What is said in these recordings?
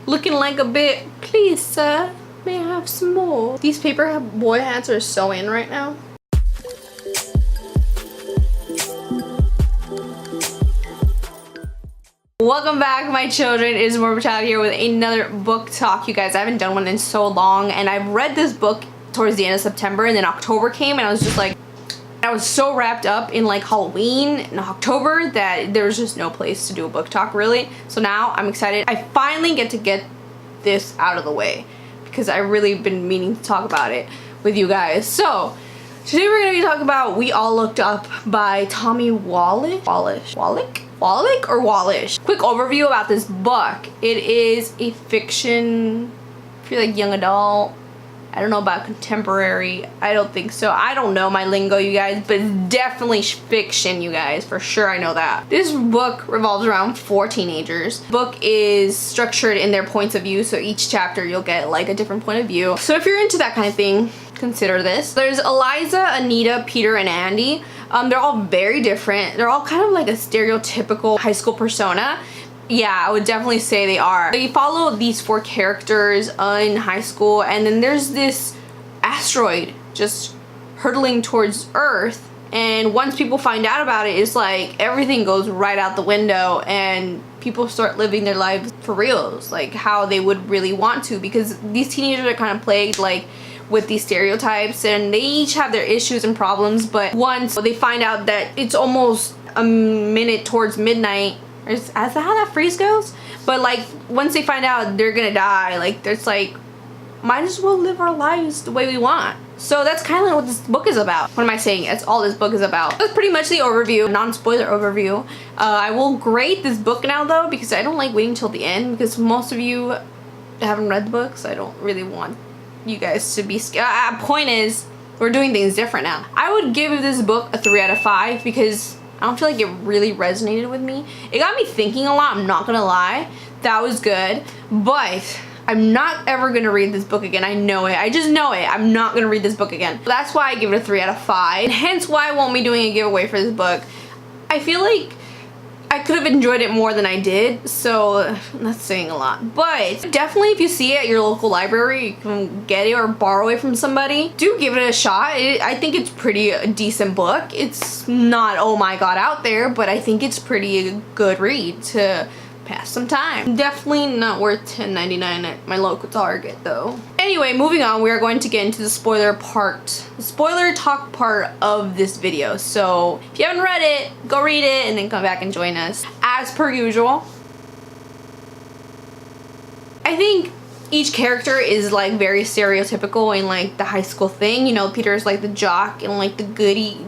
looking like a bit. Please, sir, may I have some more? These paper boy hats are so in right now. Welcome back, my children. It is Morbid here with another book talk. You guys, I haven't done one in so long, and I've read this book towards the end of September, and then October came, and I was just like, I was so wrapped up in like Halloween in October that there was just no place to do a book talk really. So now I'm excited. I finally get to get this out of the way because I really been meaning to talk about it with you guys. So today we're going to be talking about We All Looked Up by Tommy Wallach. Wallach or Wallish? Quick overview about this book. It is a fiction, I feel like young adult. I don't know about contemporary. I don't think so. I don't know my lingo, you guys, but it's definitely fiction, you guys. For sure, I know that. This book revolves around 4 teenagers. The book is structured in their points of view, so each chapter you'll get like a different point of view. So if you're into that kind of thing, consider this. There's Eliza, Anita, Peter, and Andy. They're all very different. They're all kind of like a stereotypical high school persona. Yeah, I would definitely say they are. So you follow these 4 characters in high school, and then there's this asteroid just hurtling towards Earth, and once people find out about it, it's like everything goes right out the window and people start living their lives for reals, like how they would really want to, because these teenagers are kind of plagued like with these stereotypes, and they each have their issues and problems, but once they find out that it's almost a minute towards midnight, is that how that phrase goes? But like once they find out they're gonna die, like it's like might as well live our lives the way we want. So that's kind of what this book is about. What am I saying? That's all this book is about. That's pretty much the overview, non-spoiler overview. I will grade this book now though, because I don't like waiting till the end, because most of you haven't read the book, so I don't really want you guys to be scared. Point is, we're doing things different now. I would give this book a 3 out of 5 because I don't feel like it really resonated with me. It got me thinking a lot, I'm not gonna lie. That was good, but I'm not ever gonna read this book again. I know it. I just know it. I'm not gonna read this book again. That's why I give it a 3 out of 5. And hence why I won't be doing a giveaway for this book. I feel like I could have enjoyed it more than I did, so that's saying a lot. But definitely if you see it at your local library, you can get it or borrow it from somebody. Do give it a shot. I think it's pretty a decent book. It's not oh my god out there, but I think it's pretty a good read to pass some time. Definitely not worth $10.99 at my local Target though. Anyway, moving on, we are going to get into the spoiler talk part of this video. So if you haven't read it, go read it and then come back and join us as per usual. I think each character is like very stereotypical in like the high school thing. You know, Peter's like the jock and like the goody,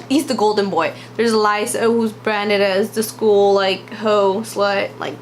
he's the golden boy. There's Eliza, who's branded as the school like hoe, slut, like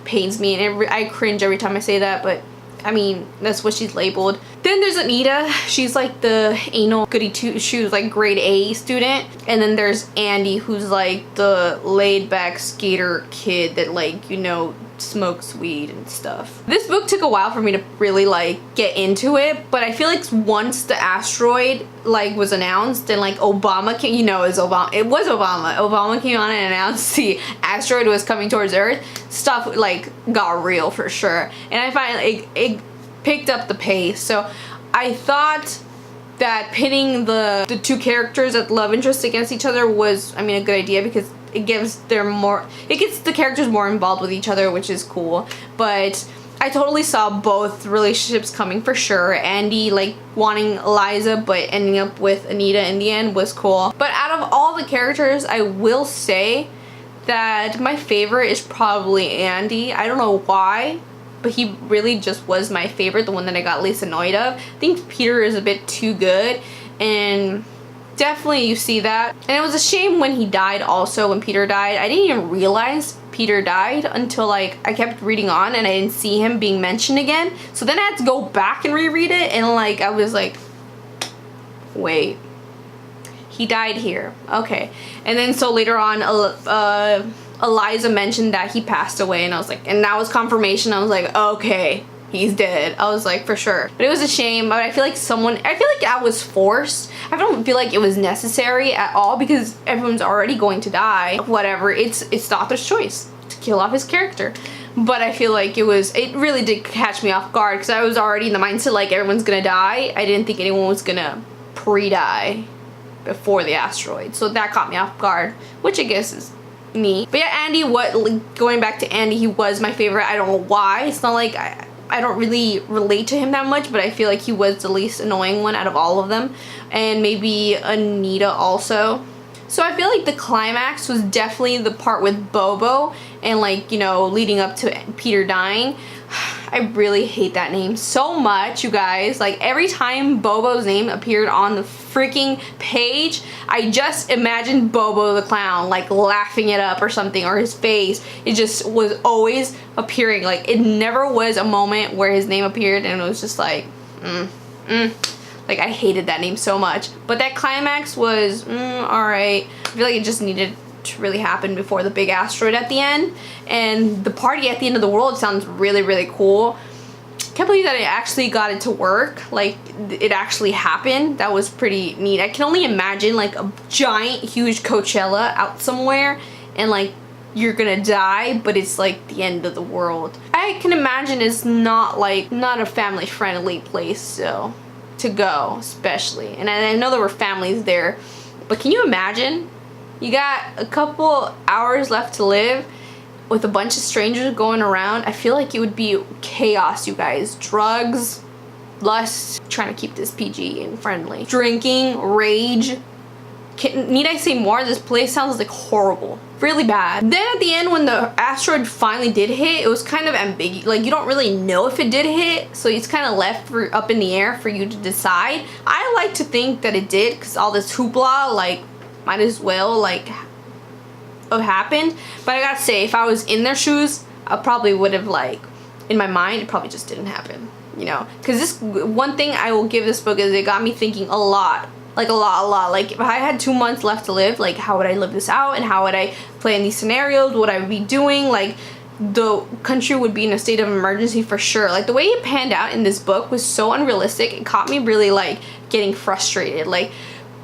pains me, and I cringe every time I say that, but I mean, that's what she's labeled. Then there's Anita. She's like the anal goody two-shoes, like grade A student. And then there's Andy, who's like the laid-back skater kid that like, you know, smokes weed and stuff. This book took a while for me to really like get into it, but I feel like once the asteroid like was announced and like Obama came, you know, it was Obama. Obama came on and announced the asteroid was coming towards Earth. Stuff like got real for sure, and I find it picked up the pace. So I thought that pitting the 2 characters as love interest against each other was, I mean, a good idea, because it gets the characters more involved with each other, which is cool. But I totally saw both relationships coming for sure. Andy like wanting Eliza but ending up with Anita in the end was cool. But out of all the characters, I will say that my favorite is probably Andy. I don't know why, but he really just was my favorite, the one that I got least annoyed of. I think Peter is a bit too good, and definitely you see that. And it was a shame when he died also, when Peter died. I didn't even realize Peter died until like I kept reading on and I didn't see him being mentioned again. So then I had to go back and reread it, and like I was like, wait, he died here, okay. And then so later on Eliza mentioned that he passed away, and I was like, and that was confirmation. I was like, okay, he's dead. I was like, for sure. But it was a shame. But I feel like that was forced. I don't feel like it was necessary at all, because everyone's already going to die. Whatever, it's the author's choice to kill off his character. but I feel like it really did catch me off guard because I was already in the mindset like everyone's gonna die. I didn't think anyone was gonna pre-die before the asteroid, so that caught me off guard, which I guess is neat. But yeah, Andy, going back to Andy, he was my favorite. I don't know why. It's not like I don't really relate to him that much, but I feel like he was the least annoying one out of all of them, and maybe Anita also. So I feel like the climax was definitely the part with Bobo and like, you know, leading up to Peter dying. I really hate that name so much, you guys. Like every time Bobo's name appeared on the freaking page, I just imagined Bobo the clown like laughing it up or something, or his face. It just was always appearing. Like it never was a moment where his name appeared and it was just like, like I hated that name so much. But that climax was alright. I feel like it just needed to really happen before the big asteroid at the end. And the party at the end of the world sounds really, really cool. Can't believe that it actually got it to work. Like it actually happened. That was pretty neat. I can only imagine like a giant, huge Coachella out somewhere and like you're gonna die, but it's like the end of the world. I can imagine it's not a family friendly place so to go, especially. And I know there were families there, but can you imagine? You got a couple hours left to live with a bunch of strangers going around. I feel like it would be chaos, you guys. Drugs, lust, trying to keep this PG and friendly. Drinking, rage. Need I say more? This place sounds like horrible. Really bad. Then at the end when the asteroid finally did hit, it was kind of ambiguous. Like you don't really know if it did hit, so it's kind of left up in the air for you to decide. I like to think that it did because all this hoopla, like, might as well like have happened. But I gotta say, if I was in their shoes, I probably would have, like, in my mind, it probably just didn't happen, you know. Because this one thing I will give this book is it got me thinking a lot. Like a lot. Like if I had 2 months left to live, like how would I live this out and how would I play in these scenarios? What I would be doing? Like the country would be in a state of emergency for sure. Like the way it panned out in this book was so unrealistic. It caught me really like getting frustrated. Like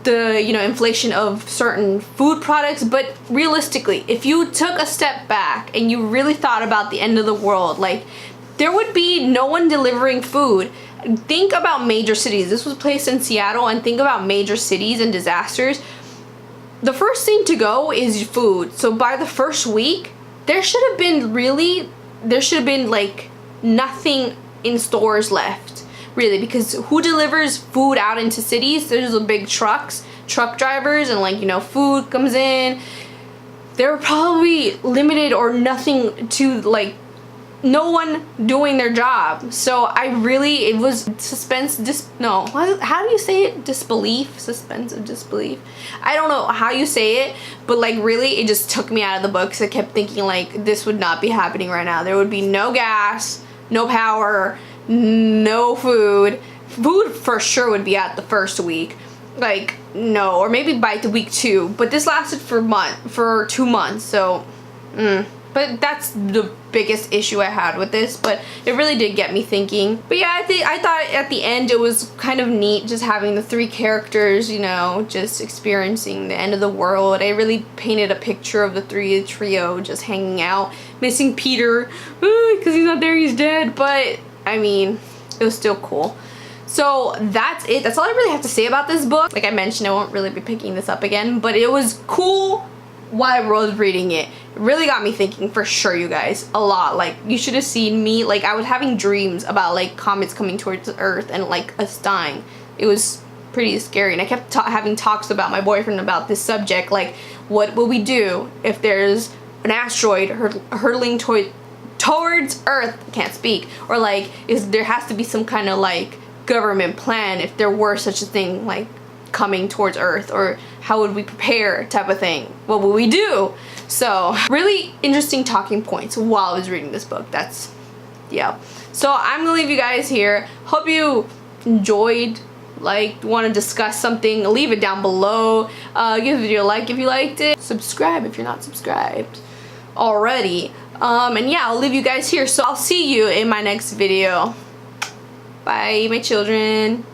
the, you know, inflation of certain food products, but realistically, if you took a step back and you really thought about the end of the world, like there would be no one delivering food. Think about major cities. This was placed in Seattle, and think about major cities and disasters. The first thing to go is food. So by the first week, there should have been like nothing in stores left, really, because who delivers food out into cities? There's the big truck drivers, and like, you know, food comes in. There were probably limited or nothing to, like, no one doing their job. So it was how do you say it? Suspense of disbelief. I don't know how you say it, but like really it just took me out of the book because I kept thinking like this would not be happening right now. There would be no gas, no power, no food. Food for sure would be out the first week. Like no, or maybe by the week 2, but this lasted for 2 months, so but that's the biggest issue I had with this, but it really did get me thinking. But yeah, I thought at the end it was kind of neat just having the 3 characters, you know, just experiencing the end of the world. I really painted a picture of the trio just hanging out, missing Peter because he's not there, he's dead, but I mean, it was still cool. So that's it. That's all I really have to say about this book. Like I mentioned, I won't really be picking this up again, but it was cool while I was reading it. It really got me thinking for sure, you guys, a lot. Like you should have seen me, like I was having dreams about like comets coming towards the earth and like us dying. It was pretty scary, and I kept having talks about my boyfriend about this subject, like what will we do if there's an asteroid hurtling towards earth, I can't speak, or like there has to be some kind of like government plan if there were such a thing like coming towards earth, or how would we prepare type of thing. What would we do? So really interesting talking points while I was reading this book. That's, yeah. So I'm gonna leave you guys here. Hope you enjoyed. Like, want to discuss something, leave it down below. Give the video a like if you liked it. Subscribe if you're not subscribed already. And yeah, I'll leave you guys here. So I'll see you in my next video. Bye, my children.